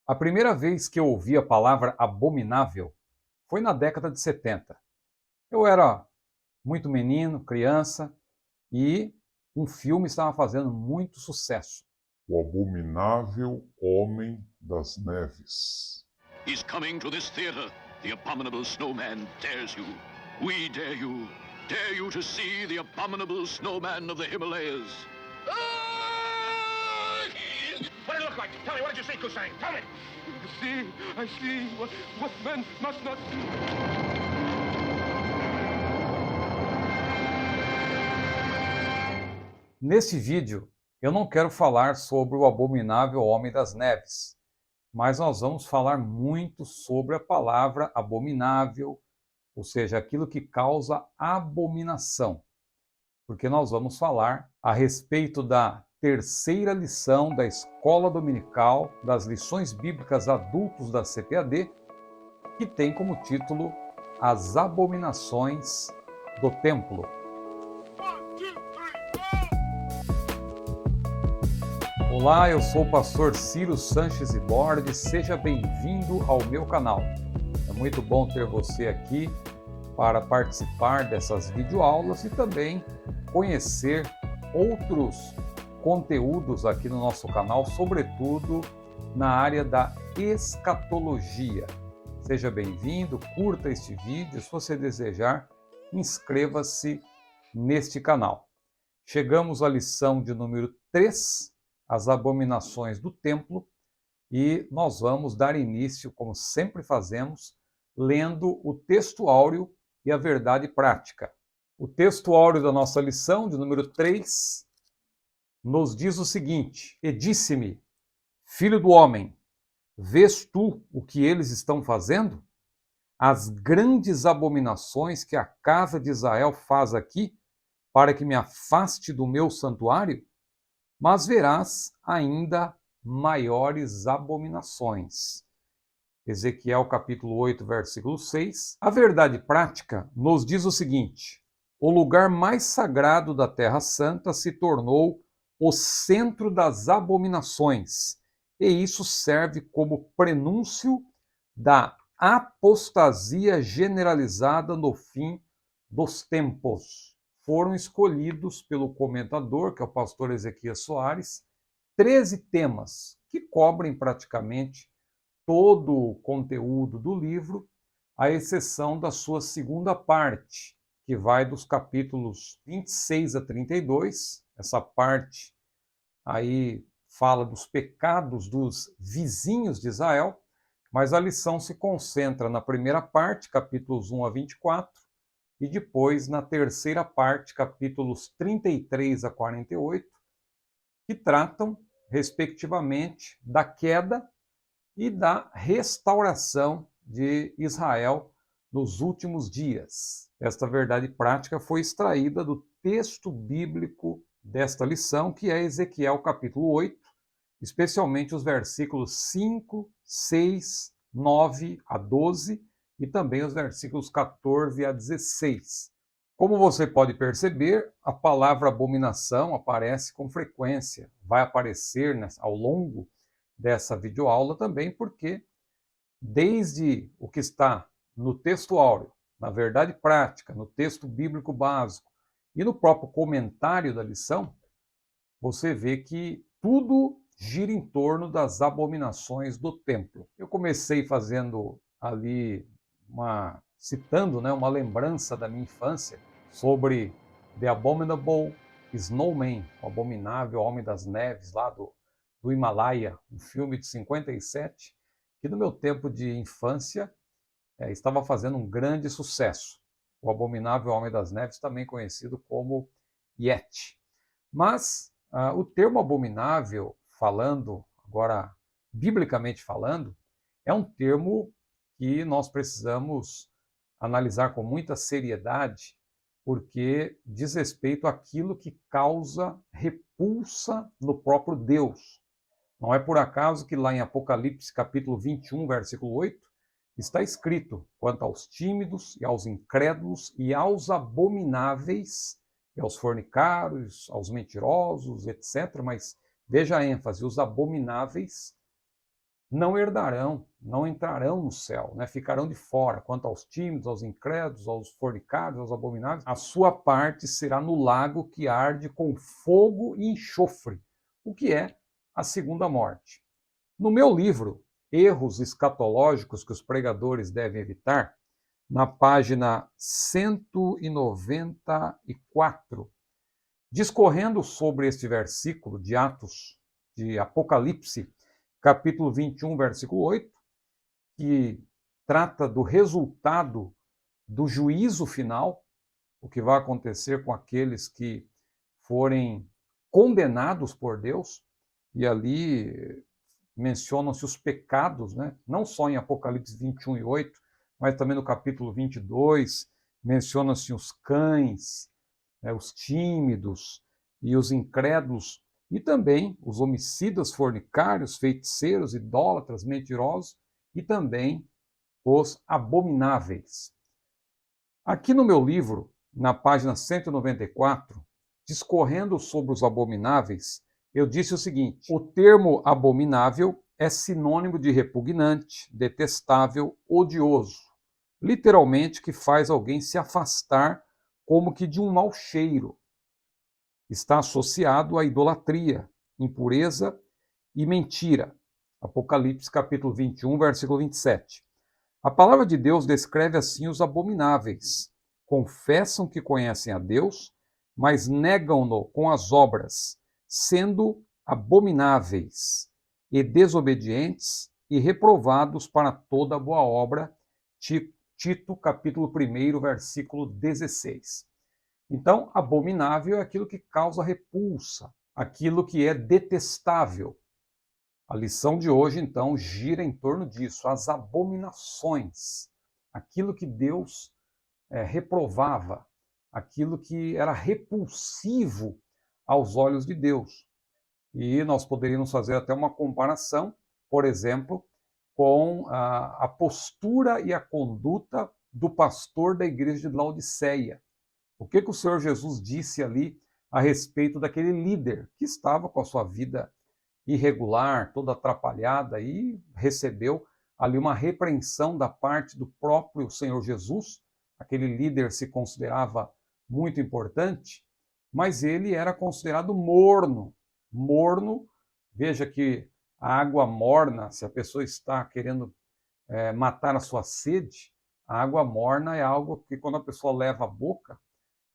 A primeira vez que eu ouvi a palavra abominável foi na década de 70. Eu era muito menino, criança, e um filme estava fazendo muito sucesso. O Abominável Homem das Neves. He's coming to this theater. The abominable snowman dares you. We dare you. Dare you to see the abominable snowman of the Himalayas. What did it look like? Tell me, what did you see, Kusang? Tell me! I see what men must not see. Neste vídeo, eu não quero falar sobre o abominável Homem das Neves, mas nós vamos falar muito sobre a palavra abominável, ou seja, aquilo que causa abominação, porque nós vamos falar a respeito da terceira lição da Escola Dominical das Lições Bíblicas Adultos da CPAD, que tem como título As Abominações do Templo. Olá, eu sou o pastor Ciro Sanches Ibordi, seja bem-vindo ao meu canal. É muito bom ter você aqui para participar dessas videoaulas e também conhecer outros conteúdos aqui no nosso canal, sobretudo na área da escatologia. Seja bem-vindo, curta este vídeo, se você desejar, inscreva-se neste canal. Chegamos à lição de número 3, as abominações do templo, e nós vamos dar início, como sempre fazemos, lendo o texto áureo e a verdade prática. O texto áureo da nossa lição, de número 3, nos diz o seguinte: E disse-me, filho do homem, vês tu o que eles estão fazendo? As grandes abominações que a casa de Israel faz aqui, para que me afaste do meu santuário? Mas verás ainda maiores abominações. Ezequiel capítulo 8, versículo 6. A verdade prática nos diz o seguinte: o lugar mais sagrado da Terra Santa se tornou o centro das abominações, e isso serve como prenúncio da apostasia generalizada no fim dos tempos. Foram escolhidos pelo comentador, que é o pastor Ezequias Soares, 13 temas que cobrem praticamente todo o conteúdo do livro, à exceção da sua segunda parte, que vai dos capítulos 26 a 32. Essa parte aí fala dos pecados dos vizinhos de Israel, mas a lição se concentra na primeira parte, capítulos 1 a 24, e depois na terceira parte, capítulos 33 a 48, que tratam, respectivamente, da queda e da restauração de Israel nos últimos dias. Esta verdade prática foi extraída do texto bíblico desta lição, que é Ezequiel capítulo 8, especialmente os versículos 5, 6, 9 a 12, e também os versículos 14 a 16. Como você pode perceber, a palavra abominação aparece com frequência, vai aparecer ao longo dessa videoaula também, porque desde o que está no texto áureo, na verdade prática, no texto bíblico básico e no próprio comentário da lição, você vê que tudo gira em torno das abominações do templo. Eu comecei fazendo ali citando, uma lembrança da minha infância sobre The Abominable Snowman, o abominável Homem das Neves, lá do Himalaia, um filme de 57, que no meu tempo de infância estava fazendo um grande sucesso. O abominável Homem das Neves, também conhecido como Yeti. Mas o termo abominável, falando agora biblicamente falando, é um termo que nós precisamos analisar com muita seriedade, porque diz respeito àquilo que causa repulsa no próprio Deus. Não é por acaso que lá em Apocalipse capítulo 21, versículo 8, está escrito: quanto aos tímidos e aos incrédulos e aos abomináveis, e aos fornicários, aos mentirosos, etc. Mas veja a ênfase: os abomináveis não herdarão, não entrarão no céu, né? Ficarão de fora. Quanto aos tímidos, aos incrédulos, aos fornicários, aos abomináveis, a sua parte será no lago que arde com fogo e enxofre, o que é a segunda morte. No meu livro, Erros Escatológicos que os Pregadores Devem Evitar, na página 194, discorrendo sobre este versículo de Atos, de Apocalipse, capítulo 21, versículo 8, que trata do resultado do juízo final, o que vai acontecer com aqueles que forem condenados por Deus, e ali mencionam-se os pecados, né? Não só em Apocalipse 21 e 8, mas também no capítulo 22, mencionam-se os cães, os tímidos e os incrédulos, e também os homicidas, fornicários, feiticeiros, idólatras, mentirosos, e também os abomináveis. Aqui no meu livro, na página 194, discorrendo sobre os abomináveis, eu disse o seguinte: o termo abominável é sinônimo de repugnante, detestável, odioso, literalmente que faz alguém se afastar como que de um mau cheiro. Está associado à idolatria, impureza e mentira. Apocalipse capítulo 21, versículo 27. A palavra de Deus descreve assim os abomináveis. Confessam que conhecem a Deus, mas negam-no com as obras, sendo abomináveis e desobedientes e reprovados para toda boa obra. Tito, capítulo 1, versículo 16. Então, abominável é aquilo que causa repulsa, aquilo que é detestável. A lição de hoje, então, gira em torno disso, as abominações, aquilo que Deus reprovava, aquilo que era repulsivo aos olhos de Deus. E nós poderíamos fazer até uma comparação, por exemplo, com a postura e a conduta do pastor da igreja de Laodiceia. O que o Senhor Jesus disse ali a respeito daquele líder que estava com a sua vida irregular, toda atrapalhada, e recebeu ali uma repreensão da parte do próprio Senhor Jesus. Aquele líder se considerava muito importante, mas ele era considerado morno. Morno, veja que a água morna, se a pessoa está querendo matar a sua sede, a água morna é algo que quando a pessoa leva à boca,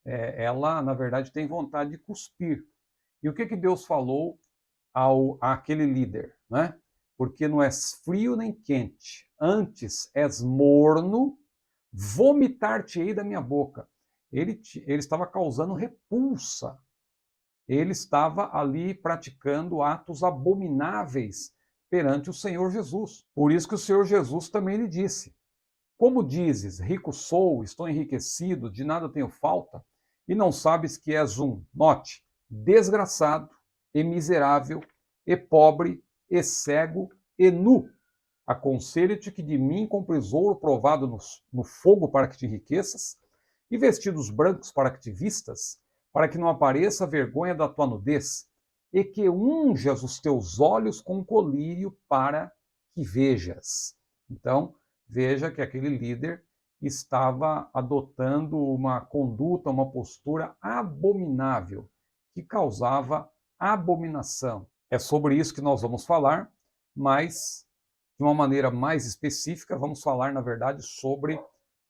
ela, na verdade, tem vontade de cuspir. E o que Deus falou àquele líder, né? Porque não és frio nem quente, antes és morno, vomitar-te-ei da minha boca. Ele estava causando repulsa. Ele estava ali praticando atos abomináveis perante o Senhor Jesus. Por isso que o Senhor Jesus também lhe disse: como dizes, rico sou, estou enriquecido, de nada tenho falta, e não sabes que és note, desgraçado, e miserável, e pobre, e cego, e nu. Aconselho-te que de mim compres ouro provado no fogo para que te enriqueças, e vestidos brancos para que te vistas, para que não apareça a vergonha da tua nudez, e que unjas os teus olhos com colírio para que vejas. Então, veja que aquele líder estava adotando uma conduta, uma postura abominável, que causava abominação. É sobre isso que nós vamos falar, mas de uma maneira mais específica, vamos falar, na verdade, sobre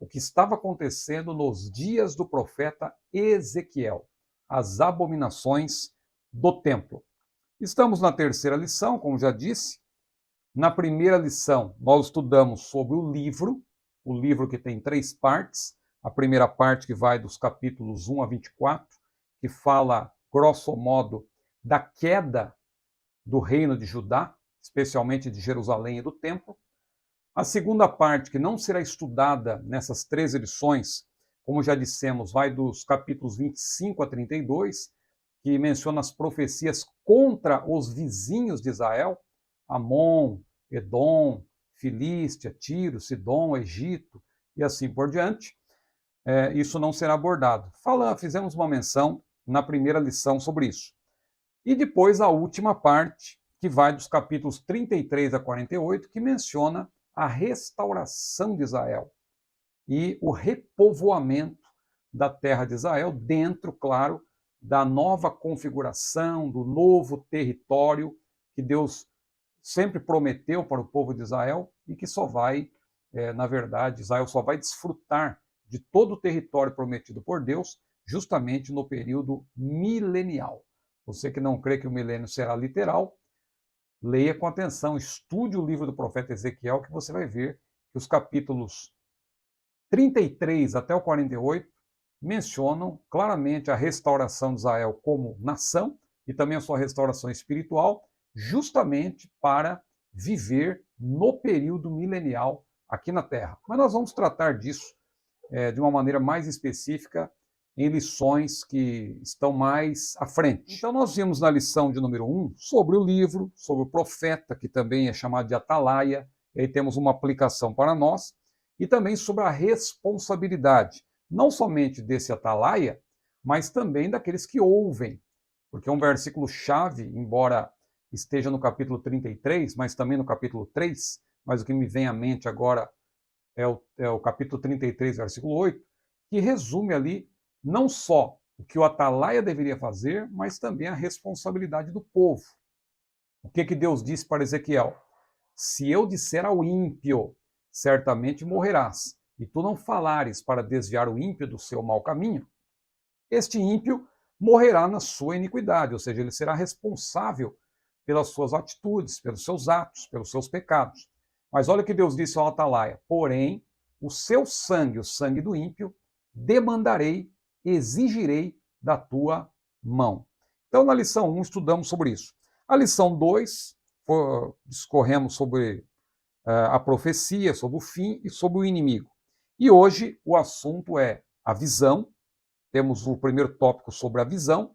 o que estava acontecendo nos dias do profeta Ezequiel, as abominações do templo. Estamos na terceira lição, como já disse. Na primeira lição, nós estudamos sobre o livro que tem 3 partes. A primeira parte, que vai dos capítulos 1 a 24, que fala, grosso modo, da queda do reino de Judá, especialmente de Jerusalém e do templo. A segunda parte, que não será estudada nessas 3 edições, como já dissemos, vai dos capítulos 25 a 32, que menciona as profecias contra os vizinhos de Israel, Amon, Edom, Filístia, Tiro, Sidom, Egito e assim por diante. Isso não será abordado. Fizemos uma menção na primeira lição sobre isso. E depois a última parte, que vai dos capítulos 33 a 48, que menciona a restauração de Israel e o repovoamento da terra de Israel dentro, claro, da nova configuração, do novo território que Deus sempre prometeu para o povo de Israel e que só vai, na verdade, Israel só vai desfrutar de todo o território prometido por Deus justamente no período milenial. Você que não crê que o milênio será literal, leia com atenção, estude o livro do profeta Ezequiel, que você vai ver que os capítulos 33 até o 48 mencionam claramente a restauração de Israel como nação e também a sua restauração espiritual, justamente para viver no período milenial aqui na Terra. Mas nós vamos tratar disso de uma maneira mais específica em lições que estão mais à frente. Então nós vimos na lição de número 1 sobre o livro, sobre o profeta, que também é chamado de Atalaia, e aí temos uma aplicação para nós, e também sobre a responsabilidade, não somente desse Atalaia, mas também daqueles que ouvem, porque é um versículo-chave, embora esteja no capítulo 33, mas também no capítulo 3, mas o que me vem à mente agora é o capítulo 33, versículo 8, que resume ali não só o que o Atalaia deveria fazer, mas também a responsabilidade do povo. O que Deus disse para Ezequiel? Se eu disser ao ímpio, certamente morrerás, e tu não falares para desviar o ímpio do seu mau caminho, este ímpio morrerá na sua iniquidade, ou seja, ele será responsável pelas suas atitudes, pelos seus atos, pelos seus pecados. Mas olha o que Deus disse ao Atalaia: porém, o seu sangue, o sangue do ímpio, demandarei, exigirei da tua mão. Então, na lição 1, estudamos sobre isso. A lição 2, discorremos sobre a profecia, sobre o fim e sobre o inimigo. E hoje o assunto é a visão. Temos o primeiro tópico sobre a visão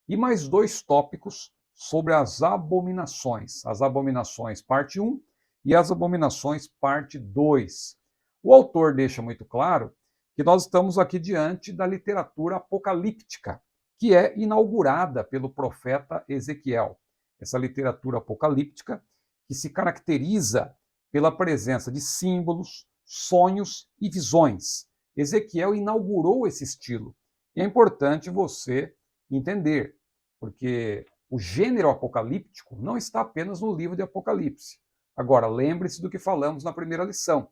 e mais 2 tópicos sobre as abominações. As abominações, parte 1, e as abominações, parte 2. O autor deixa muito claro que nós estamos aqui diante da literatura apocalíptica, que é inaugurada pelo profeta Ezequiel. Essa literatura apocalíptica que se caracteriza pela presença de símbolos, sonhos e visões. Ezequiel inaugurou esse estilo. E é importante você entender, porque o gênero apocalíptico não está apenas no livro de Apocalipse. Agora, lembre-se do que falamos na primeira lição.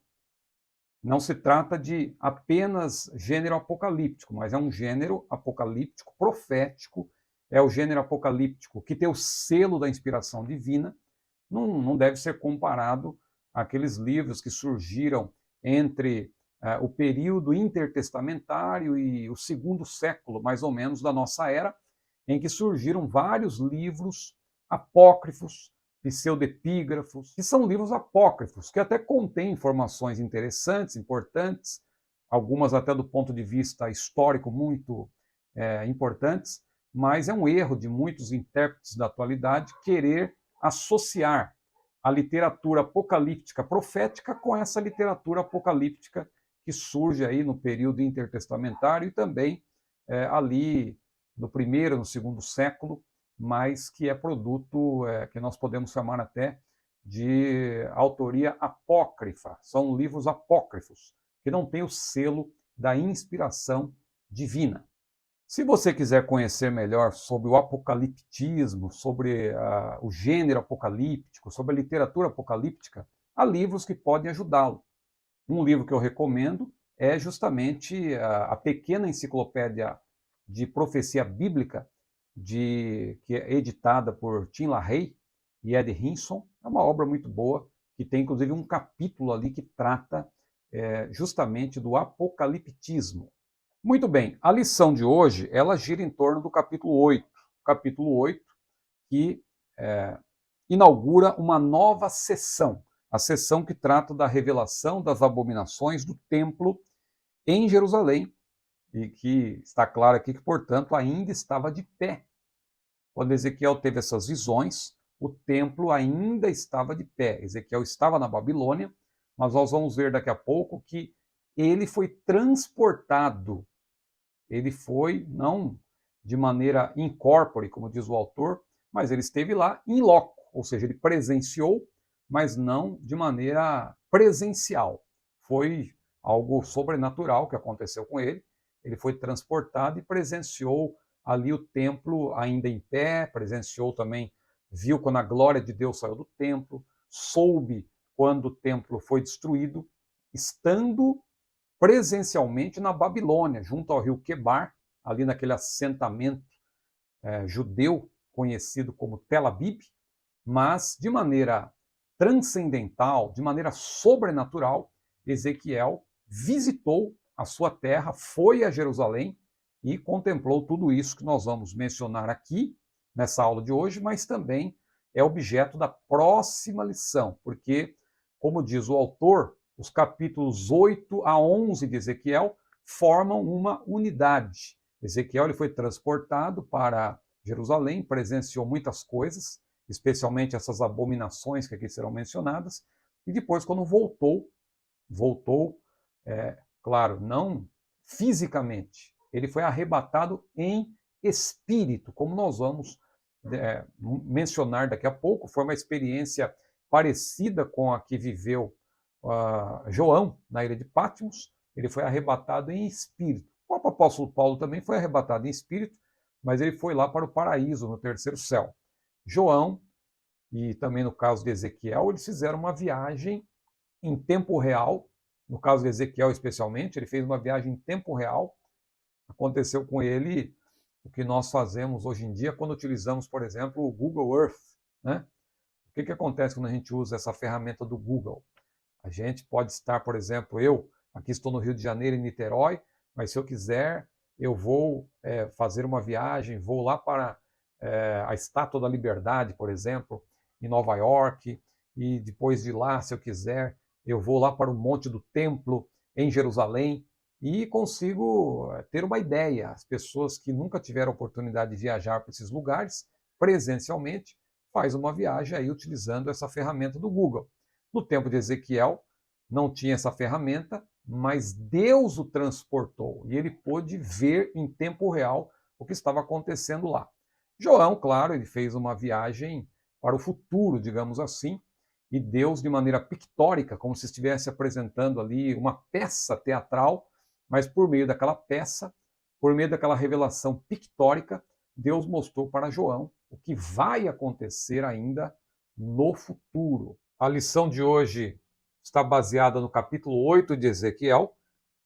Não se trata de apenas gênero apocalíptico, mas é um gênero apocalíptico profético, é o gênero apocalíptico que tem o selo da inspiração divina, não deve ser comparado àqueles livros que surgiram entre o período intertestamentário e o 2º século, mais ou menos, da nossa era, em que surgiram vários livros apócrifos, pseudepígrafos, que são livros apócrifos, que até contêm informações interessantes, importantes, algumas até do ponto de vista histórico muito importantes, mas é um erro de muitos intérpretes da atualidade querer associar a literatura apocalíptica profética com essa literatura apocalíptica que surge aí no período intertestamentário e também ali no 1º, no 2º século, mas que é produto que nós podemos chamar até de autoria apócrifa. São livros apócrifos, que não têm o selo da inspiração divina. Se você quiser conhecer melhor sobre o apocaliptismo, sobre o gênero apocalíptico, sobre a literatura apocalíptica, há livros que podem ajudá-lo. Um livro que eu recomendo é justamente a pequena enciclopédia de profecia bíblica, que é editada por Tim LaHaye e Ed Hindson. É uma obra muito boa, que tem inclusive um capítulo ali que trata justamente do apocaliptismo. Muito bem, a lição de hoje, ela gira em torno do capítulo 8. Capítulo 8, que inaugura uma nova sessão, a sessão que trata da revelação das abominações do templo em Jerusalém, e que está claro aqui que, portanto, ainda estava de pé. Quando Ezequiel teve essas visões, o templo ainda estava de pé. Ezequiel estava na Babilônia, mas nós vamos ver daqui a pouco que ele foi transportado. Ele foi, não de maneira incorpore, como diz o autor, mas ele esteve lá in loco. ou seja, ele presenciou, mas não de maneira presencial. Foi algo sobrenatural que aconteceu com ele. Ele foi transportado e presenciou ali o templo ainda em pé, presenciou também, viu quando a glória de Deus saiu do templo, soube quando o templo foi destruído, estando presencialmente na Babilônia, junto ao rio Quebar, ali naquele assentamento judeu conhecido como Tel Abib, mas de maneira transcendental, de maneira sobrenatural, Ezequiel visitou a sua terra, foi a Jerusalém e contemplou tudo isso que nós vamos mencionar aqui nessa aula de hoje, mas também é objeto da próxima lição, porque, como diz o autor, os capítulos 8 a 11 de Ezequiel formam uma unidade. Ezequiel ele foi transportado para Jerusalém, presenciou muitas coisas, especialmente essas abominações que aqui serão mencionadas, e depois, quando voltou, claro, não fisicamente, ele foi arrebatado em espírito, como nós vamos mencionar daqui a pouco. Foi uma experiência parecida com a que viveu João na ilha de Patmos. Ele foi arrebatado em espírito. O próprio apóstolo Paulo também foi arrebatado em espírito, mas ele foi lá para o paraíso, no terceiro céu. João, e também no caso de Ezequiel, eles fizeram uma viagem em tempo real. No caso de Ezequiel especialmente, ele fez uma viagem em tempo real. Aconteceu com ele o que nós fazemos hoje em dia quando utilizamos, por exemplo, o Google Earth, né? O que acontece quando a gente usa essa ferramenta do Google? A gente pode estar, por exemplo, eu aqui estou no Rio de Janeiro, em Niterói, mas se eu quiser, eu vou fazer uma viagem, vou lá para a Estátua da Liberdade, por exemplo, em Nova York, e depois de lá, se eu quiser, eu vou lá para o Monte do Templo, em Jerusalém, e consigo ter uma ideia. As pessoas que nunca tiveram oportunidade de viajar para esses lugares, presencialmente, faz uma viagem aí utilizando essa ferramenta do Google. No tempo de Ezequiel, não tinha essa ferramenta, mas Deus o transportou, e ele pôde ver em tempo real o que estava acontecendo lá. João, claro, ele fez uma viagem para o futuro, digamos assim, e Deus, de maneira pictórica, como se estivesse apresentando ali uma peça teatral, mas por meio daquela peça, por meio daquela revelação pictórica, Deus mostrou para João o que vai acontecer ainda no futuro. A lição de hoje está baseada no capítulo 8 de Ezequiel,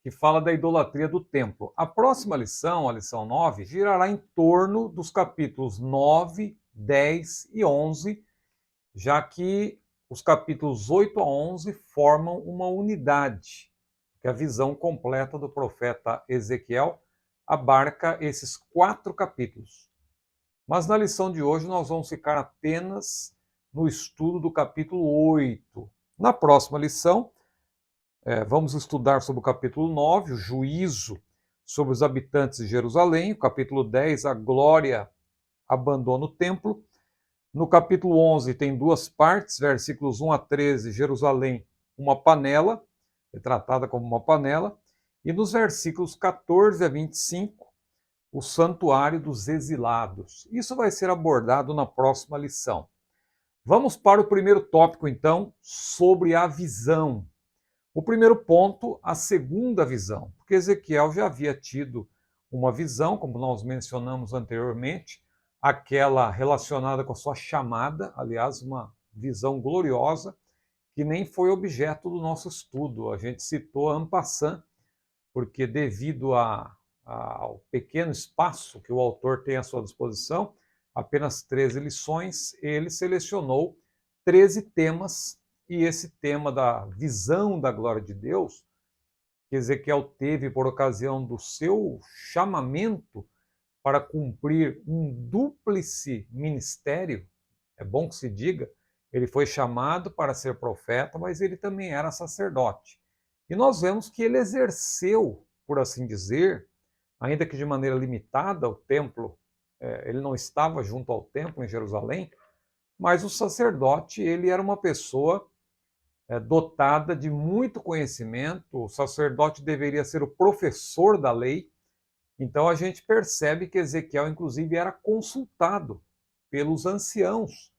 que fala da idolatria do templo. A próxima lição, a lição 9, girará em torno dos capítulos 9, 10 e 11, já que os capítulos 8 a 11 formam uma unidade, que a visão completa do profeta Ezequiel abarca esses 4 capítulos. Mas na lição de hoje nós vamos ficar apenas no estudo do capítulo 8. Na próxima lição, vamos estudar sobre o capítulo 9, o juízo sobre os habitantes de Jerusalém. O capítulo 10, a glória abandona o templo. No capítulo 11 tem 2 partes, versículos 1 a 13, Jerusalém, uma panela, é tratada como uma panela. E nos versículos 14 a 25, o santuário dos exilados. Isso vai ser abordado na próxima lição. Vamos para o primeiro tópico, então, sobre a visão. O primeiro ponto, a segunda visão, porque Ezequiel já havia tido uma visão, como nós mencionamos anteriormente, aquela relacionada com a sua chamada, aliás, uma visão gloriosa, que nem foi objeto do nosso estudo. A gente citou en passant, porque devido ao pequeno espaço que o autor tem à sua disposição, apenas 13 lições, ele selecionou 13 temas, e esse tema da visão da glória de Deus, que Ezequiel teve por ocasião do seu chamamento para cumprir um dúplice ministério, é bom que se diga, ele foi chamado para ser profeta, mas ele também era sacerdote. E nós vemos que ele exerceu, por assim dizer, ainda que de maneira limitada, o templo, ele não estava junto ao templo em Jerusalém, mas o sacerdote, ele era uma pessoa dotada de muito conhecimento. O sacerdote deveria ser o professor da lei. Então a gente percebe que Ezequiel, inclusive, era consultado pelos anciãos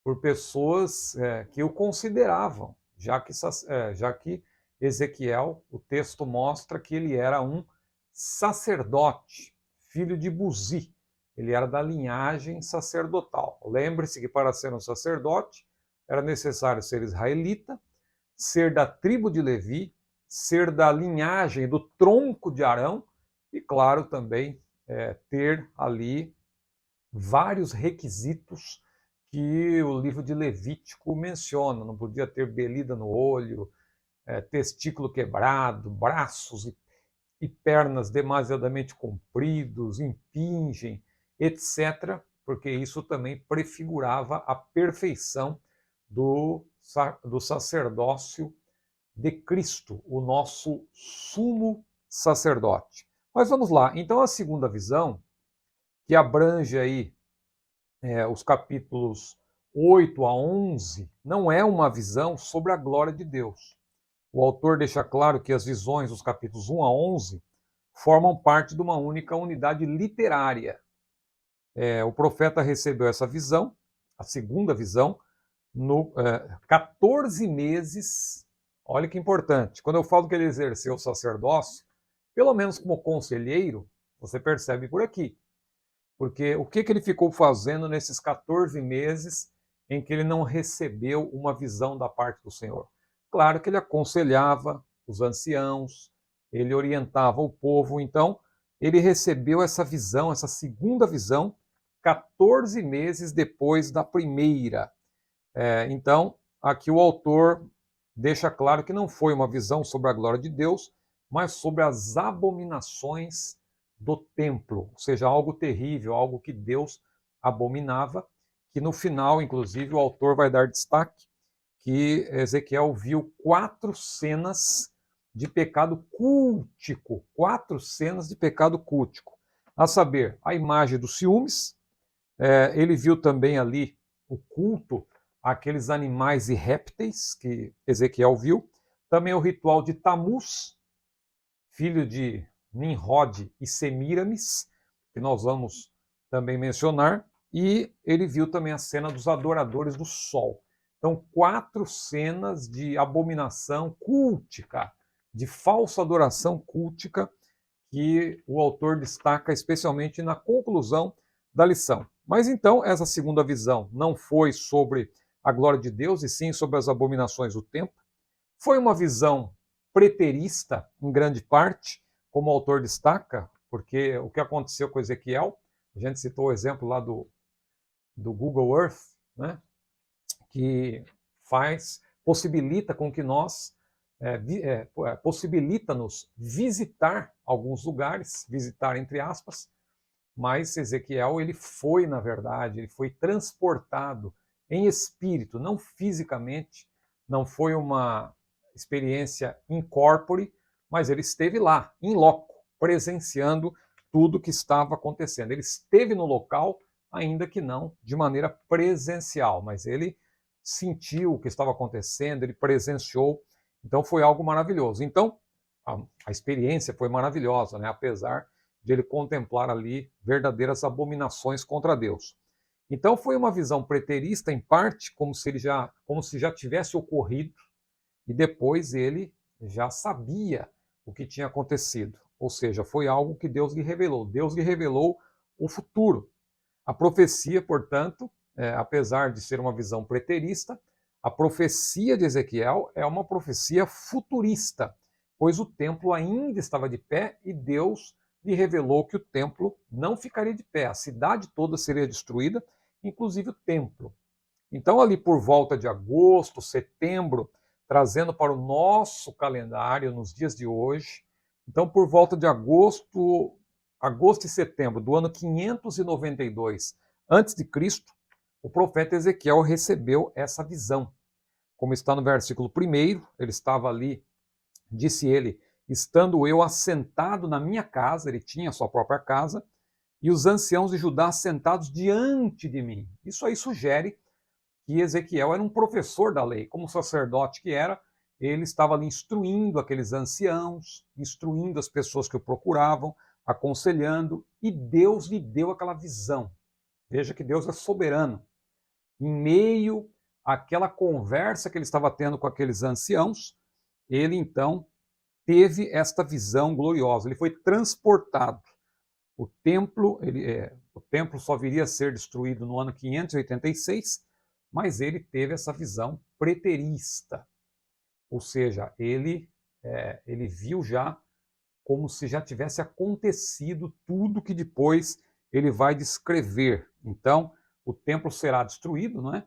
por pessoas que o consideravam, já que Ezequiel, o texto mostra que ele era um sacerdote, filho de Buzi. Ele era da linhagem sacerdotal. Lembre-se que para ser um sacerdote era necessário ser israelita, ser da tribo de Levi, ser da linhagem, do tronco de Arão e, claro, também ter ali vários requisitos que o livro de Levítico menciona. Não podia ter belida no olho, testículo quebrado, braços e pernas demasiadamente compridos, impingem, etc., porque isso também prefigurava a perfeição do sacerdócio de Cristo, o nosso sumo sacerdote. Mas vamos lá, então a segunda visão, que abrange aí os capítulos 8 a 11, não é uma visão sobre a glória de Deus. O autor deixa claro que as visões dos capítulos 1 a 11 formam parte de uma única unidade literária. O profeta recebeu essa visão, a segunda visão, no 14 meses. Olha que importante. Quando eu falo que ele exerceu o sacerdócio, pelo menos como conselheiro, você percebe por aqui. Porque o que ele ficou fazendo nesses 14 meses em que ele não recebeu uma visão da parte do Senhor? Claro que ele aconselhava os anciãos, ele orientava o povo, então ele recebeu essa visão, essa segunda visão, 14 meses depois da primeira. Então, aqui o autor deixa claro que não foi uma visão sobre a glória de Deus, mas sobre as abominações do templo, ou seja, algo terrível, algo que Deus abominava, que no final, inclusive, o autor vai dar destaque que Ezequiel viu 4 cenas de pecado cultico, 4 cenas de pecado cultico, a saber, a imagem dos ciúmes, ele viu também ali o culto àqueles animais e répteis que Ezequiel viu, também o ritual de Tamuz, filho de Nimrod e Semíramis, que nós vamos também mencionar, e ele viu também a cena dos adoradores do sol. Então, 4 cenas de abominação cultica, de falsa adoração cultica, que o autor destaca especialmente na conclusão da lição. Mas então, essa segunda visão não foi sobre a glória de Deus, e sim sobre as abominações do templo. Foi uma visão preterista, em grande parte, como o autor destaca, porque o que aconteceu com Ezequiel, a gente citou o exemplo lá do Google Earth, né, que possibilita com que nós, possibilita-nos visitar alguns lugares, visitar entre aspas, mas Ezequiel, ele foi, na verdade, ele foi transportado em espírito, não fisicamente, não foi uma experiência in corpore, mas ele esteve lá, in loco, presenciando tudo que estava acontecendo. Ele esteve no local, ainda que não de maneira presencial, mas ele sentiu o que estava acontecendo, ele presenciou, então foi algo maravilhoso. Então, a experiência foi maravilhosa, né? Apesar de ele contemplar ali verdadeiras abominações contra Deus. Então foi uma visão preterista, em parte, como se já tivesse ocorrido, e depois ele já sabia o que tinha acontecido. Ou seja, foi algo que Deus lhe revelou. Deus lhe revelou o futuro. A profecia, portanto, apesar de ser uma visão preterista, a profecia de Ezequiel é uma profecia futurista, pois o templo ainda estava de pé e Deus lhe revelou que o templo não ficaria de pé, a cidade toda seria destruída, inclusive o templo. Então, ali por volta de agosto, setembro, trazendo para o nosso calendário nos dias de hoje, então por volta de agosto e setembro do ano 592 a.C., o profeta Ezequiel recebeu essa visão. Como está no versículo 1, ele estava ali, disse ele, estando eu assentado na minha casa, ele tinha a sua própria casa, e os anciãos de Judá sentados diante de mim. Isso aí sugere que Ezequiel era um professor da lei, como sacerdote que era, ele estava ali instruindo aqueles anciãos, instruindo as pessoas que o procuravam, aconselhando, e Deus lhe deu aquela visão. Veja que Deus é soberano. em meio àquela conversa que ele estava tendo com aqueles anciãos, ele então teve esta visão gloriosa, ele foi transportado. O templo só viria a ser destruído no ano 586, mas ele teve essa visão preterista, ou seja, ele viu já como se já tivesse acontecido tudo que depois ele vai descrever. Então, o templo será destruído, não é?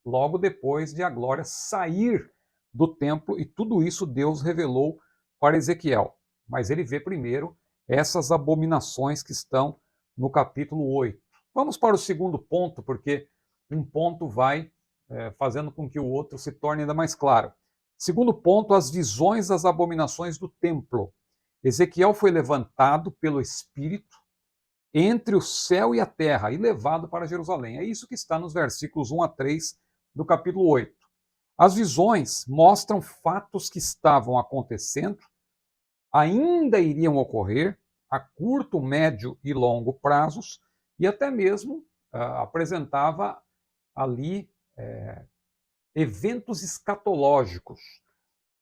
Logo depois de a glória sair do templo, e tudo isso Deus revelou para Ezequiel. Mas ele vê primeiro essas abominações que estão no capítulo 8. Vamos para o segundo ponto, porque um ponto vai fazendo com que o outro se torne ainda mais claro. Segundo ponto, as visões das abominações do templo. Ezequiel foi levantado pelo Espírito entre o céu e a terra e levado para Jerusalém. É isso que está nos versículos 1 a 3 do capítulo 8. As visões mostram fatos que estavam acontecendo, ainda iriam ocorrer, a curto, médio e longo prazos, e até mesmo apresentava ali eventos escatológicos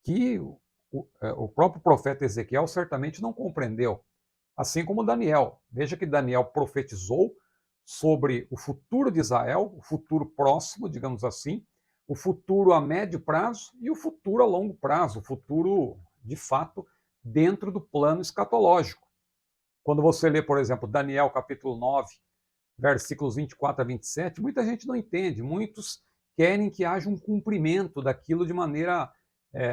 que o próprio profeta Ezequiel certamente não compreendeu, assim como Daniel. Veja que Daniel profetizou sobre o futuro de Israel, o futuro próximo, digamos assim, o futuro a médio prazo e o futuro a longo prazo, o futuro, de fato, dentro do plano escatológico. Quando você lê, por exemplo, Daniel capítulo 9, versículos 24 a 27, muita gente não entende, muitos querem que haja um cumprimento daquilo de maneira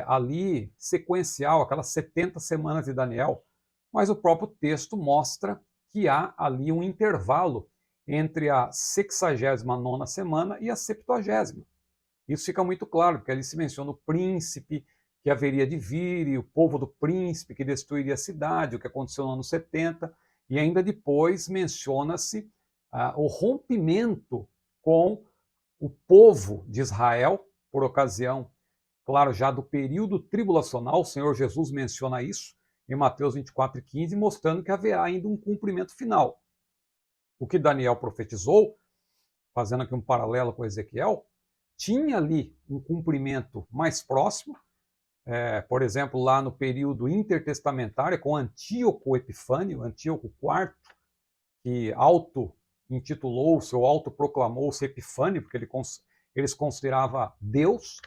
ali sequencial, aquelas 70 semanas de Daniel, mas o próprio texto mostra que há ali um intervalo entre a 69ª semana e a 70ª. Isso fica muito claro, porque ali se menciona o príncipe que haveria de vir, e o povo do príncipe que destruiria a cidade, o que aconteceu no ano 70, e ainda depois menciona-se o rompimento com o povo de Israel, por ocasião, claro, já do período tribulacional. O Senhor Jesus menciona isso em Mateus 24:15, mostrando que haverá ainda um cumprimento final. O que Daniel profetizou, fazendo aqui um paralelo com Ezequiel, tinha ali um cumprimento mais próximo, por exemplo, lá no período intertestamentário, com Antíoco Epifânio, Antíoco IV, que auto-intitulou-se ou autoproclamou-se Epifânio, porque ele se considerava Deus,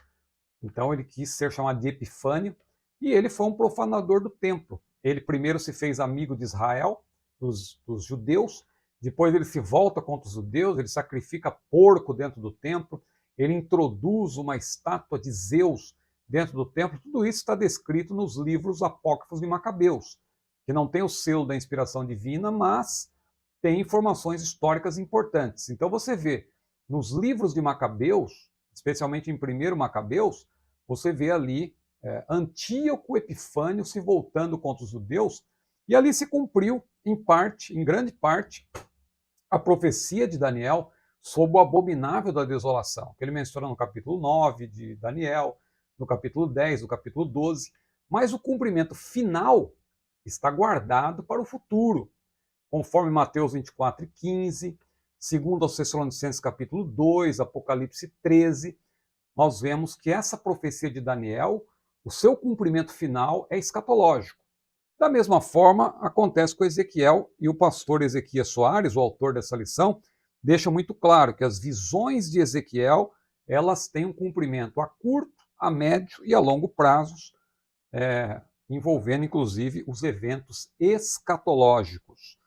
então ele quis ser chamado de Epifânio, e ele foi um profanador do templo. Ele primeiro se fez amigo de Israel, dos judeus, depois ele se volta contra os judeus, ele sacrifica porco dentro do templo, ele introduz uma estátua de Zeus dentro do templo. Tudo isso está descrito nos livros apócrifos de Macabeus, que não tem o selo da inspiração divina, mas tem informações históricas importantes. Então você vê nos livros de Macabeus, especialmente em 1º Macabeus, você vê ali Antíoco Epifânio se voltando contra os judeus, e ali se cumpriu, em grande parte, a profecia de Daniel sobre o abominável da desolação, que ele menciona no capítulo 9 de Daniel, no capítulo 10, no capítulo 12, mas o cumprimento final está guardado para o futuro, conforme Mateus 24:15, segundo aos Tessalonicenses capítulo 2, Apocalipse 13, nós vemos que essa profecia de Daniel, o seu cumprimento final é escatológico. Da mesma forma, acontece com Ezequiel, e o pastor Ezequias Soares, o autor dessa lição, deixa muito claro que as visões de Ezequiel, elas têm um cumprimento a curto, a médio e a longo prazos, envolvendo inclusive os eventos escatológicos.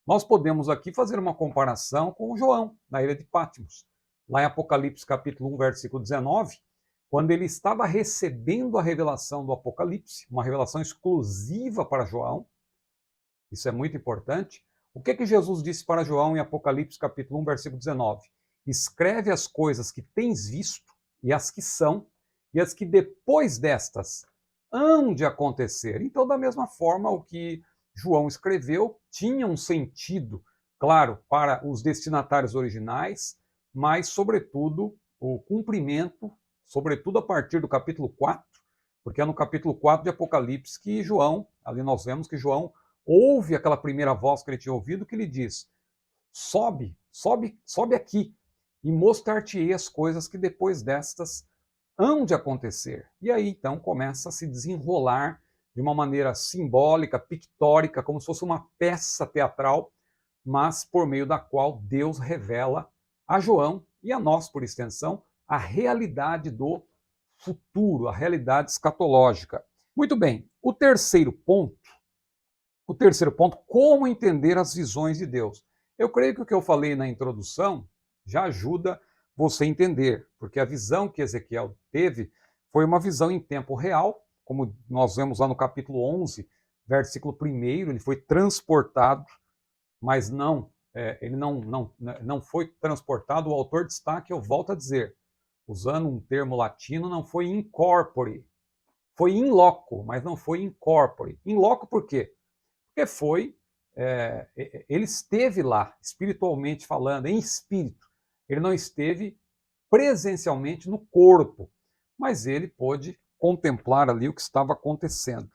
Nós podemos aqui fazer uma comparação com João, na ilha de Patmos. Lá em Apocalipse capítulo 1, versículo 19, quando ele estava recebendo a revelação do Apocalipse, uma revelação exclusiva para João, isso é muito importante. O que Jesus disse para João em Apocalipse capítulo 1, versículo 19? Escreve as coisas que tens visto, e as que são, e as que depois destas hão de acontecer. Então, da mesma forma, o que João escreveu tinha um sentido, claro, para os destinatários originais, mas, sobretudo, o cumprimento, sobretudo a partir do capítulo 4, porque é no capítulo 4 de Apocalipse que João, ali nós vemos que João ouve aquela primeira voz que ele tinha ouvido, que lhe diz: sobe aqui, e mostrar-te-ei as coisas que depois destas hão de acontecer. E aí então começa a se desenrolar de uma maneira simbólica, pictórica, como se fosse uma peça teatral, mas por meio da qual Deus revela a João e a nós, por extensão, a realidade do futuro, a realidade escatológica. Muito bem, o terceiro ponto, como entender as visões de Deus. Eu creio que o que eu falei na introdução já ajuda você a entender, porque a visão que Ezequiel teve foi uma visão em tempo real, como nós vemos lá no capítulo 11, versículo 1, ele foi transportado, mas ele não foi transportado, o autor destaca, eu volto a dizer, usando um termo latino, não foi in corpore, foi in loco, mas não foi in corpore. In loco por quê? Porque ele esteve lá, espiritualmente falando, em espírito. Ele não esteve presencialmente no corpo, mas ele pôde contemplar ali o que estava acontecendo.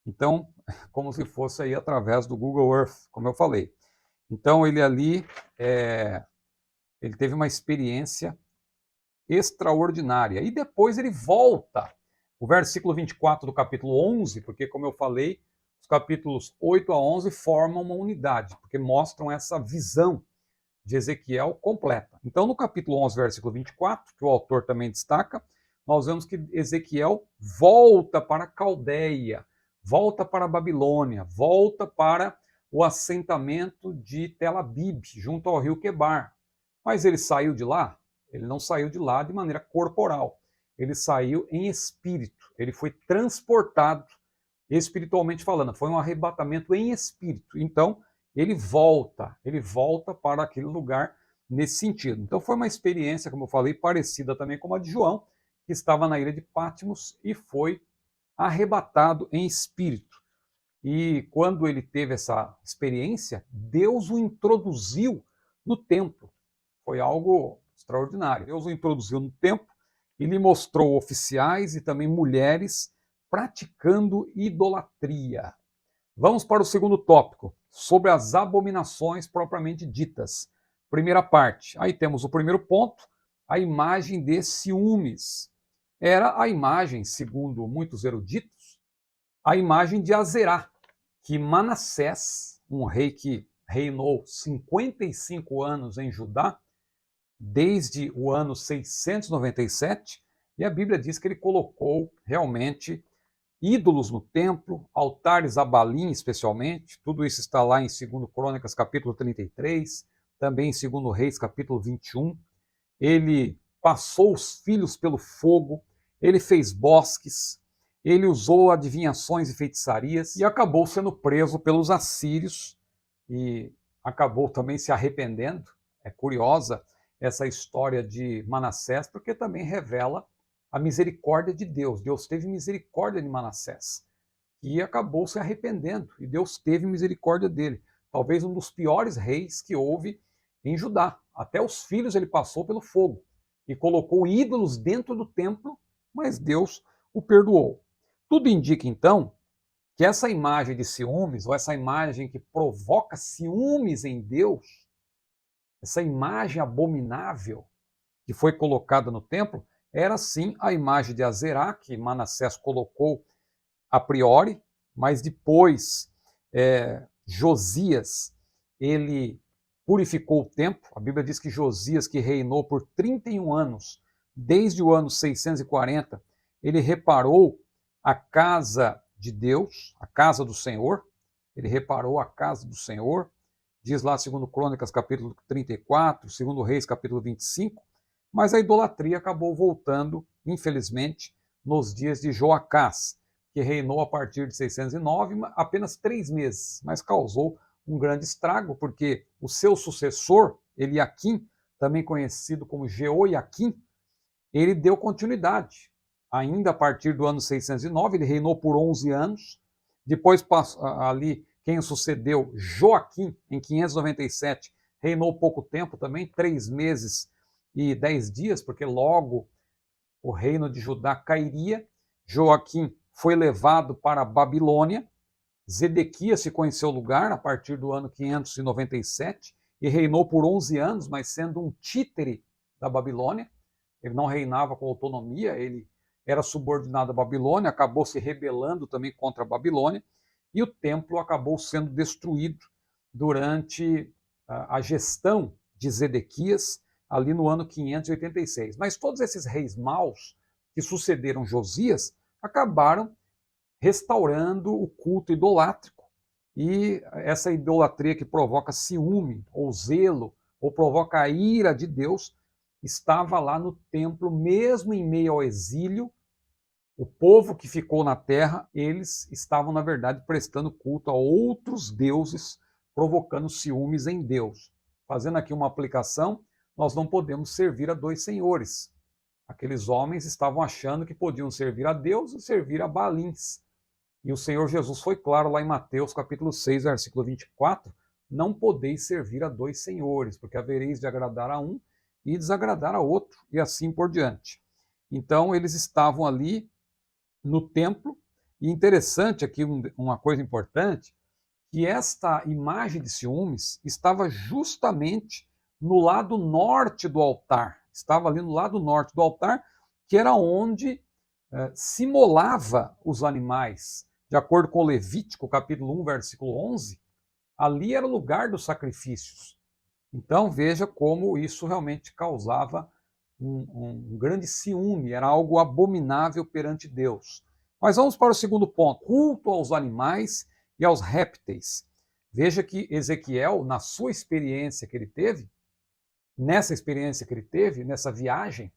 Então, como se fosse aí através do Google Earth, como eu falei. Então, ele ali, ele teve uma experiência extraordinária. E depois ele volta. O versículo 24 do capítulo 11, porque, como eu falei, os capítulos 8 a 11 formam uma unidade, porque mostram essa visão de Ezequiel completa. Então, no capítulo 11, versículo 24, que o autor também destaca, nós vemos que Ezequiel volta para a Caldeia, volta para a Babilônia, volta para o assentamento de Tel Abib, junto ao rio Quebar. Mas ele saiu de lá? Ele não saiu de lá de maneira corporal. Ele saiu em espírito. Ele foi transportado espiritualmente falando. Foi um arrebatamento em espírito. Então, ele volta para aquele lugar nesse sentido. Então, foi uma experiência, como eu falei, parecida também com a de João, que estava na ilha de Patmos e foi arrebatado em espírito. E quando ele teve essa experiência, Deus o introduziu no templo. Foi algo extraordinário. Deus o introduziu no templo e lhe mostrou oficiais e também mulheres praticando idolatria. Vamos para o segundo tópico, sobre as abominações propriamente ditas. Primeira parte, aí temos o primeiro ponto, a imagem de ciúmes. Era a imagem, segundo muitos eruditos, a imagem de Azerá, que Manassés, um rei que reinou 55 anos em Judá, desde o ano 697, e a Bíblia diz que ele colocou realmente ídolos no templo, altares a Balim especialmente, tudo isso está lá em 2 Crônicas capítulo 33, também em 2 Reis capítulo 21. Ele passou os filhos pelo fogo, ele fez bosques, ele usou adivinhações e feitiçarias e acabou sendo preso pelos assírios e acabou também se arrependendo. É curiosa essa história de Manassés, porque também revela a misericórdia de Deus. Deus teve misericórdia de Manassés e acabou se arrependendo, e Deus teve misericórdia dele. Talvez um dos piores reis que houve em Judá. Até os filhos ele passou pelo fogo e colocou ídolos dentro do templo, mas Deus o perdoou. Tudo indica, então, que essa imagem de ciúmes, ou essa imagem que provoca ciúmes em Deus, essa imagem abominável que foi colocada no templo, era sim a imagem de Azerá, que Manassés colocou a priori, mas depois Josias, ele purificou o templo. A Bíblia diz que Josias, que reinou por 31 anos, desde o ano 640, ele reparou a casa de Deus, a casa do Senhor, ele reparou a casa do Senhor, diz lá 2 Crônicas capítulo 34, 2 Reis capítulo 25, mas a idolatria acabou voltando, infelizmente, nos dias de Joacás, que reinou a partir de 609, apenas 3 meses, mas causou um grande estrago, porque o seu sucessor, Eliaquim, também conhecido como Jeoiaquim, ele deu continuidade. Ainda a partir do ano 609, ele reinou por 11 anos, depois ali quem o sucedeu, Joaquim, em 597, reinou pouco tempo também, 3 meses e 10 dias, porque logo o reino de Judá cairia. Joaquim foi levado para a Babilônia, Zedequias ficou em seu lugar a partir do ano 597 e reinou por 11 anos, mas sendo um títere da Babilônia. Ele não reinava com autonomia, ele era subordinado à Babilônia, acabou se rebelando também contra a Babilônia, e o templo acabou sendo destruído durante a gestão de Zedequias, ali no ano 586. Mas todos esses reis maus que sucederam Josias acabaram restaurando o culto idolátrico. E essa idolatria que provoca ciúme, ou zelo, ou provoca a ira de Deus, estava lá no templo, mesmo em meio ao exílio. O povo que ficou na terra, eles estavam, na verdade, prestando culto a outros deuses, provocando ciúmes em Deus. Fazendo aqui uma aplicação, nós não podemos servir a dois senhores. Aqueles homens estavam achando que podiam servir a Deus e servir a Baalins. E o Senhor Jesus foi claro lá em Mateus capítulo 6, versículo 24, não podeis servir a dois senhores, porque havereis de agradar a um e desagradar a outro, e assim por diante. Então eles estavam ali no templo, e interessante aqui, uma coisa importante, que esta imagem de ciúmes estava justamente no lado norte do altar, estava ali no lado norte do altar, que era onde se imolava os animais. De acordo com Levítico, capítulo 1, versículo 11, ali era o lugar dos sacrifícios. Então veja como isso realmente causava um grande ciúme, era algo abominável perante Deus. Mas vamos para o segundo ponto, culto aos animais e aos répteis. Veja que Ezequiel, na sua experiência que ele teve, nessa viagem,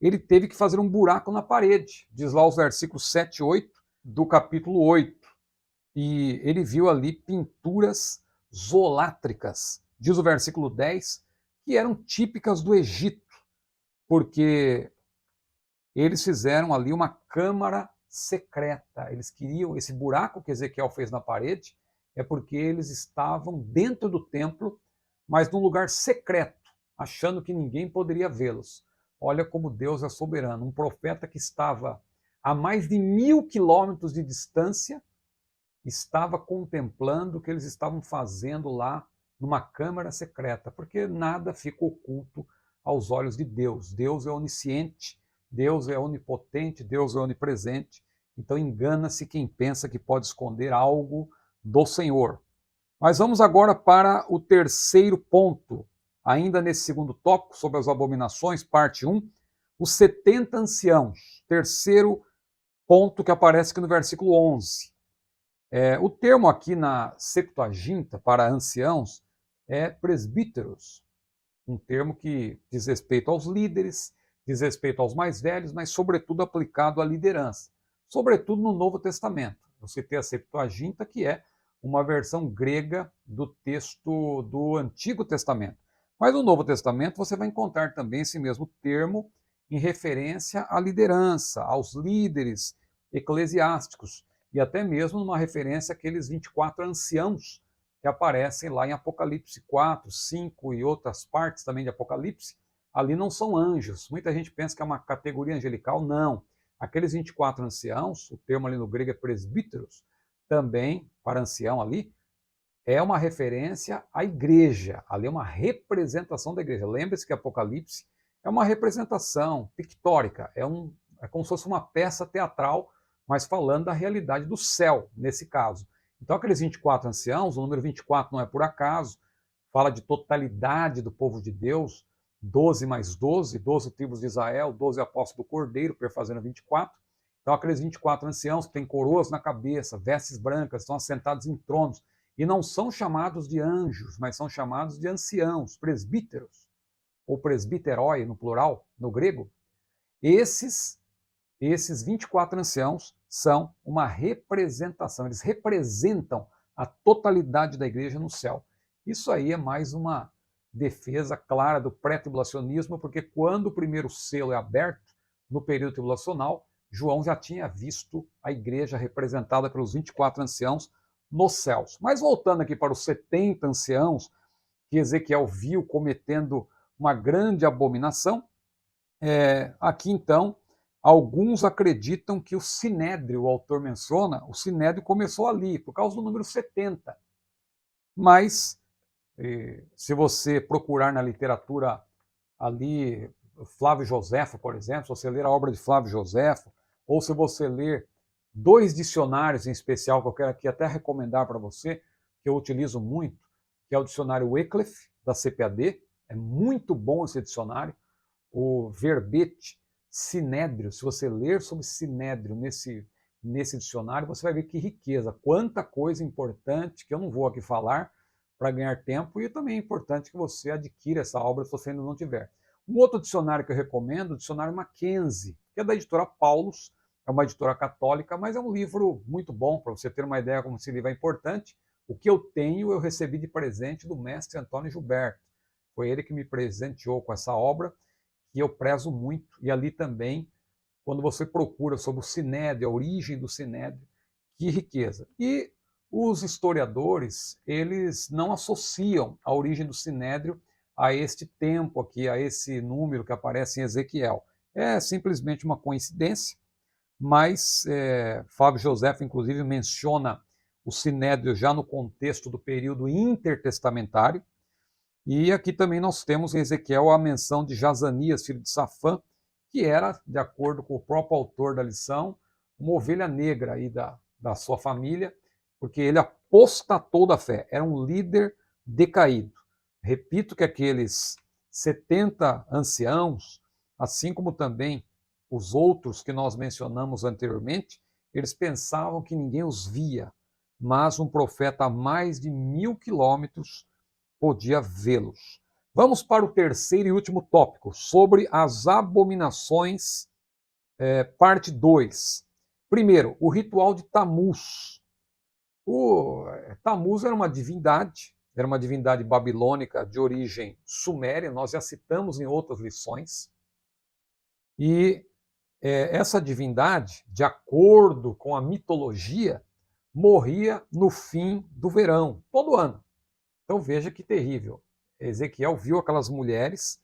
ele teve que fazer um buraco na parede. Diz lá os versículos 7 e 8 do capítulo 8. E ele viu ali pinturas zolátricas. Diz o versículo 10, que eram típicas do Egito, porque eles fizeram ali uma câmara secreta. Eles queriam, esse buraco que Ezequiel fez na parede, é porque eles estavam dentro do templo, mas num lugar secreto, achando que ninguém poderia vê-los. Olha como Deus é soberano. Um profeta que estava a mais de 1000 quilômetros de distância, estava contemplando o que eles estavam fazendo lá numa câmara secreta, porque nada fica oculto aos olhos de Deus. Deus é onisciente, Deus é onipotente, Deus é onipresente. Então engana-se quem pensa que pode esconder algo do Senhor. Mas vamos agora para o terceiro ponto, ainda nesse segundo tópico, sobre as abominações, parte 1, os 70 anciãos. Terceiro ponto que aparece aqui no versículo 11. O termo aqui na Septuaginta para anciãos é presbíteros, um termo que diz respeito aos líderes, diz respeito aos mais velhos, mas sobretudo aplicado à liderança, sobretudo no Novo Testamento. Eu citei a Septuaginta, que é uma versão grega do texto do Antigo Testamento. Mas no Novo Testamento você vai encontrar também esse mesmo termo em referência à liderança, aos líderes eclesiásticos, e até mesmo numa referência àqueles 24 anciãos que aparecem lá em Apocalipse 4, 5 e outras partes também de Apocalipse. Ali não são anjos. Muita gente pensa que é uma categoria angelical. Não. Aqueles 24 anciãos, o termo ali no grego é presbíteros, também para ancião ali, é uma referência à igreja. Ali é uma representação da igreja. Lembre-se que Apocalipse é uma representação pictórica, é como se fosse uma peça teatral, mas falando da realidade do céu, nesse caso. Então, aqueles 24 anciãos, o número 24 não é por acaso, fala de totalidade do povo de Deus, 12 mais 12, 12 tribos de Israel, 12 apóstolos do Cordeiro, perfazendo 24. Então, aqueles 24 anciãos que têm coroas na cabeça, vestes brancas, estão assentados em tronos, e não são chamados de anjos, mas são chamados de anciãos, presbíteros, ou presbiteroi no plural, no grego. Esses 24 anciãos são uma representação, eles representam a totalidade da igreja no céu. Isso aí é mais uma defesa clara do pré-tribulacionismo, porque quando o primeiro selo é aberto, no período tribulacional, João já tinha visto a igreja representada pelos 24 anciãos nos céus. Mas voltando aqui para os 70 anciãos, que Ezequiel viu cometendo uma grande abominação, aqui então, alguns acreditam que o Sinédrio, o autor menciona, o Sinédrio começou ali, por causa do número 70. Mas, se você procurar na literatura ali Flávio Josefo, por exemplo, se você ler a obra de Flávio Josefo, ou se você ler 2 dicionários em especial, que eu quero aqui até recomendar para você, que eu utilizo muito, que é o dicionário Wycliffe, da CPAD, é muito bom esse dicionário, o verbete Sinédrio, se você ler sobre Sinédrio nesse dicionário, você vai ver que riqueza, quanta coisa importante, que eu não vou aqui falar para ganhar tempo, e também é importante que você adquira essa obra se você ainda não tiver. Um outro dicionário que eu recomendo, o dicionário Mackenzie, que é da editora Paulus, é uma editora católica, mas é um livro muito bom, para você ter uma ideia como esse livro é importante. O que eu tenho, eu recebi de presente do mestre Antônio Gilberto. Foi ele que me presenteou com essa obra, que eu prezo muito. E ali também, quando você procura sobre o Sinédrio, a origem do Sinédrio, que riqueza. E os historiadores, eles não associam a origem do Sinédrio a este tempo aqui, a esse número que aparece em Ezequiel. É simplesmente uma coincidência, mas Flávio Josefo, inclusive, menciona o Sinédrio já no contexto do período intertestamentário, e aqui também nós temos em Ezequiel a menção de Jazanias, filho de Safã, que era, de acordo com o próprio autor da lição, uma ovelha negra aí da sua família, porque ele apostatou da fé, era um líder decaído. Repito que aqueles 70 anciãos, assim como também os outros que nós mencionamos anteriormente, eles pensavam que ninguém os via, mas um profeta a mais de 1000 quilômetros podia vê-los. Vamos para o terceiro e último tópico, sobre as abominações, parte 2. Primeiro, o ritual de Tamuz. Tamuz era uma divindade babilônica de origem suméria, nós já citamos em outras lições. E essa divindade, de acordo com a mitologia, morria no fim do verão, todo ano. Então veja que terrível. Ezequiel viu aquelas mulheres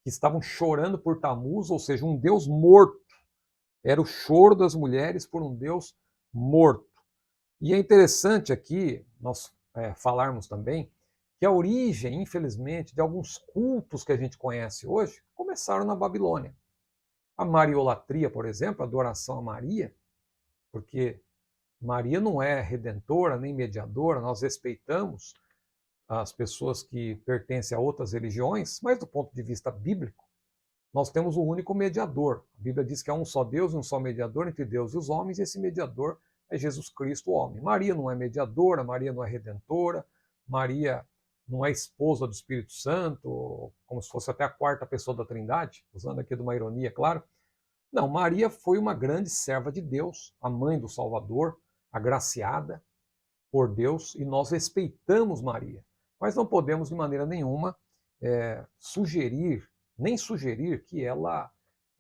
que estavam chorando por Tamuz, ou seja, um deus morto. Era o choro das mulheres por um deus morto. E é interessante aqui nós falarmos também que a origem, infelizmente, de alguns cultos que a gente conhece hoje começaram na Babilônia. A mariolatria, por exemplo, a adoração a Maria, porque Maria não é redentora nem mediadora, nós respeitamos as pessoas que pertencem a outras religiões, mas do ponto de vista bíblico, nós temos o único mediador. A Bíblia diz que há um só Deus e um só mediador entre Deus e os homens, e esse mediador é Jesus Cristo, o homem. Maria não é mediadora, Maria não é redentora, Maria não é esposa do Espírito Santo, como se fosse até a quarta pessoa da Trindade, usando aqui de uma ironia, claro. Não, Maria foi uma grande serva de Deus, a mãe do Salvador, agraciada por Deus, e nós respeitamos Maria. Mas não podemos de maneira nenhuma sugerir que ela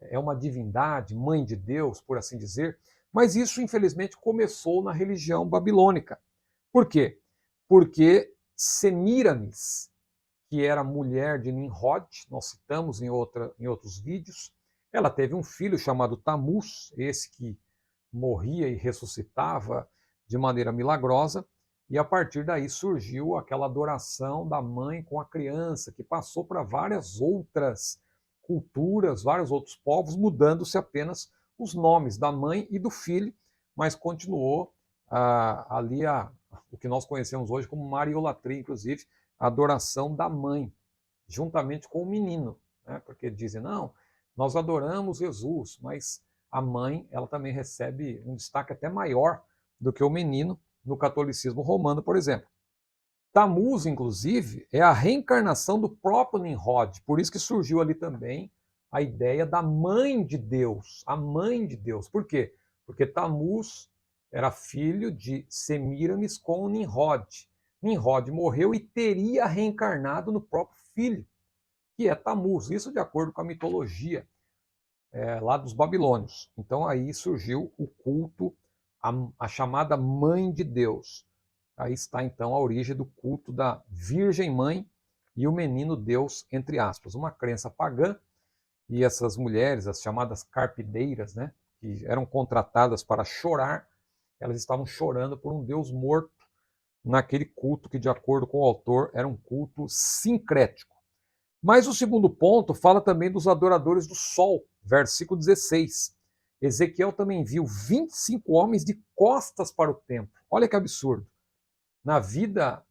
é uma divindade, mãe de Deus, por assim dizer. Mas isso, infelizmente, começou na religião babilônica. Por quê? Porque Semíramis, que era mulher de Nimrod, nós citamos em outros vídeos, ela teve um filho chamado Tamuz, esse que morria e ressuscitava de maneira milagrosa, e a partir daí surgiu aquela adoração da mãe com a criança, que passou para várias outras culturas, vários outros povos, mudando-se apenas os nomes da mãe e do filho, mas continuou ali o que nós conhecemos hoje como mariolatria, inclusive, a adoração da mãe, juntamente com o menino, né? Porque dizem, não, nós adoramos Jesus, mas a mãe ela também recebe um destaque até maior do que o menino, no catolicismo romano, por exemplo. Tamuz, inclusive, é a reencarnação do próprio Nimrod, por isso que surgiu ali também a ideia da mãe de Deus, a mãe de Deus. Por quê? Porque Tamuz era filho de Semíramis com Nimrod. Nimrod morreu e teria reencarnado no próprio filho, que é Tamuz, isso de acordo com a mitologia lá dos babilônios. Então aí surgiu o culto a chamada Mãe de Deus. Aí está então a origem do culto da Virgem Mãe e o menino Deus, entre aspas. Uma crença pagã, e essas mulheres, as chamadas carpideiras, né, que eram contratadas para chorar, elas estavam chorando por um Deus morto naquele culto que, de acordo com o autor, era um culto sincrético. Mas o segundo ponto fala também dos adoradores do sol, versículo 16. Ezequiel também viu 25 homens de costas para o templo. Olha que absurdo. Na vida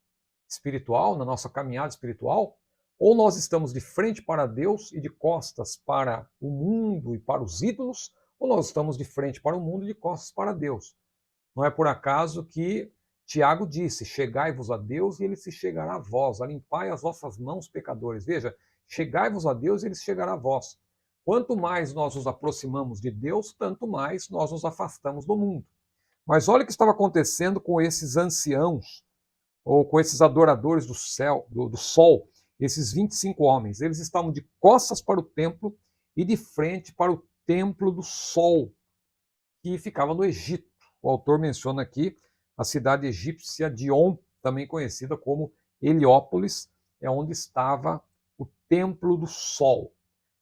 espiritual, na nossa caminhada espiritual, ou nós estamos de frente para Deus e de costas para o mundo e para os ídolos, ou nós estamos de frente para o mundo e de costas para Deus. Não é por acaso que Tiago disse: chegai-vos a Deus e ele se chegará a vós, limpai as vossas mãos, pecadores. Veja, chegai-vos a Deus e ele se chegará a vós. Quanto mais nós nos aproximamos de Deus, tanto mais nós nos afastamos do mundo. Mas olha o que estava acontecendo com esses anciãos, ou com esses adoradores do céu, do sol, esses 25 homens. Eles estavam de costas para o templo e de frente para o templo do sol, que ficava no Egito. O autor menciona aqui a cidade egípcia de On, também conhecida como Heliópolis, é onde estava o templo do sol.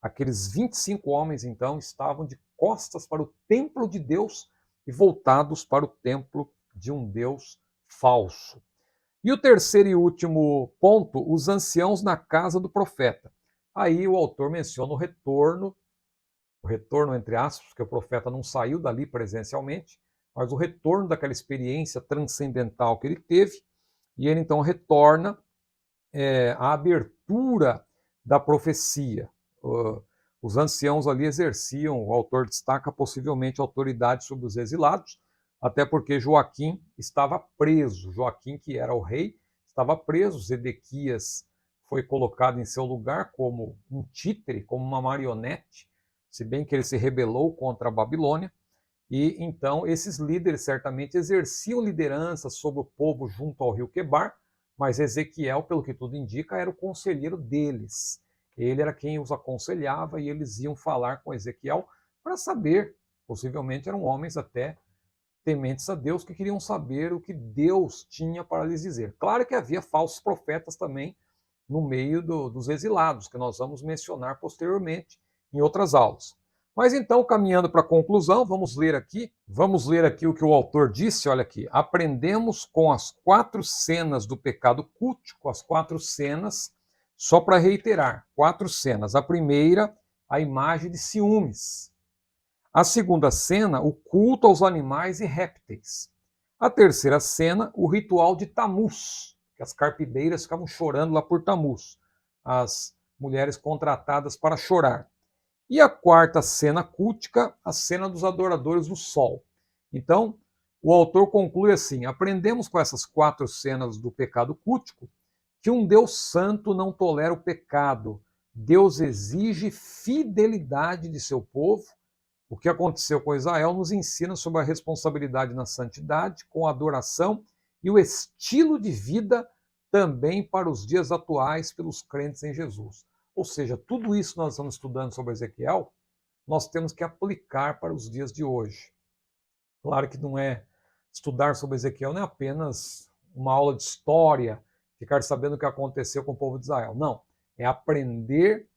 Aqueles 25 homens, então, estavam de costas para o templo de Deus e voltados para o templo de um Deus falso. E o terceiro e último ponto, os anciãos na casa do profeta. Aí o autor menciona o retorno entre aspas, porque o profeta não saiu dali presencialmente, mas o retorno daquela experiência transcendental que ele teve, e ele então retorna à abertura da profecia. Os anciãos ali exerciam, o autor destaca, possivelmente autoridade sobre os exilados, até porque Joaquim estava preso. Joaquim, que era o rei, estava preso. Zedequias foi colocado em seu lugar como um títere, como uma marionete, se bem que ele se rebelou contra a Babilônia. E então esses líderes certamente exerciam liderança sobre o povo junto ao rio Quebar, mas Ezequiel, pelo que tudo indica, era o conselheiro deles. Ele era quem os aconselhava e eles iam falar com Ezequiel para saber, possivelmente eram homens até tementes a Deus, que queriam saber o que Deus tinha para lhes dizer. Claro que havia falsos profetas também no meio dos exilados, que nós vamos mencionar posteriormente em outras aulas. Mas então, caminhando para a conclusão, vamos ler aqui o que o autor disse, olha aqui. Aprendemos com as 4 cenas do pecado cultico, as 4 cenas, só para reiterar, 4 cenas. A primeira, a imagem de ciúmes. A segunda cena, o culto aos animais e répteis. A terceira cena, o ritual de Tamuz, que as carpideiras ficavam chorando lá por Tamuz, as mulheres contratadas para chorar. E a quarta cena cultica, a cena dos adoradores do sol. Então, o autor conclui assim: aprendemos com essas 4 cenas do pecado cultico que um Deus santo não tolera o pecado. Deus exige fidelidade de seu povo. O que aconteceu com Israel nos ensina sobre a responsabilidade na santidade, com a adoração e o estilo de vida também para os dias atuais pelos crentes em Jesus. Ou seja, tudo isso que nós estamos estudando sobre Ezequiel, nós temos que aplicar para os dias de hoje. Claro que não é estudar sobre Ezequiel, não é apenas uma aula de história, ficar sabendo o que aconteceu com o povo de Israel. Não, é aprender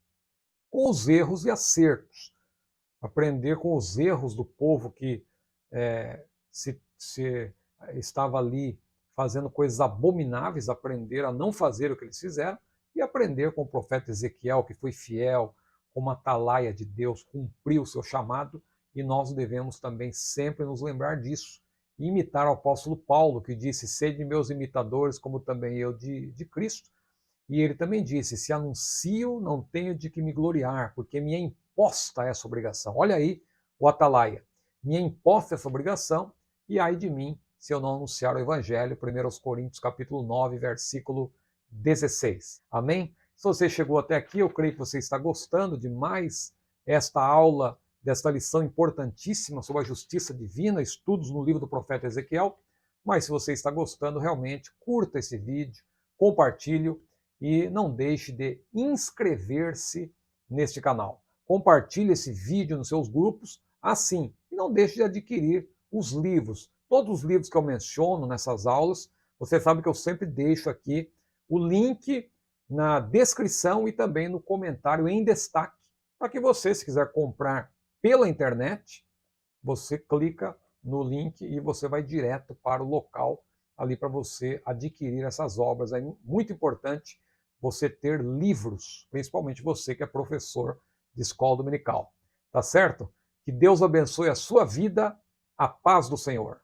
com os erros e acertos. Aprender com os erros do povo que se estava ali fazendo coisas abomináveis, aprender a não fazer o que eles fizeram, e aprender com o profeta Ezequiel, que foi fiel, como atalaia de Deus, cumpriu o seu chamado, e nós devemos também sempre nos lembrar disso. E imitar o apóstolo Paulo, que disse: sede meus imitadores, como também eu de Cristo. E ele também disse: se anuncio, não tenho de que me gloriar, porque me é imposta essa obrigação. Olha aí o atalaia. Me é imposta essa obrigação, e ai de mim se eu não anunciar o evangelho. 1 Coríntios capítulo 9, versículo 16. Amém? Se você chegou até aqui, eu creio que você está gostando de mais esta aula, desta lição importantíssima sobre a justiça divina, estudos no livro do profeta Ezequiel. Mas se você está gostando, realmente, curta esse vídeo, compartilhe e não deixe de inscrever-se neste canal. Compartilhe esse vídeo nos seus grupos, assim, e não deixe de adquirir os livros. Todos os livros que eu menciono nessas aulas, você sabe que eu sempre deixo aqui o link na descrição e também no comentário em destaque, para que você, se quiser comprar pela internet, você clica no link e você vai direto para o local ali para você adquirir essas obras. É muito importante você ter livros, principalmente você que é professor de escola dominical. Tá certo? Que Deus abençoe a sua vida, a paz do Senhor.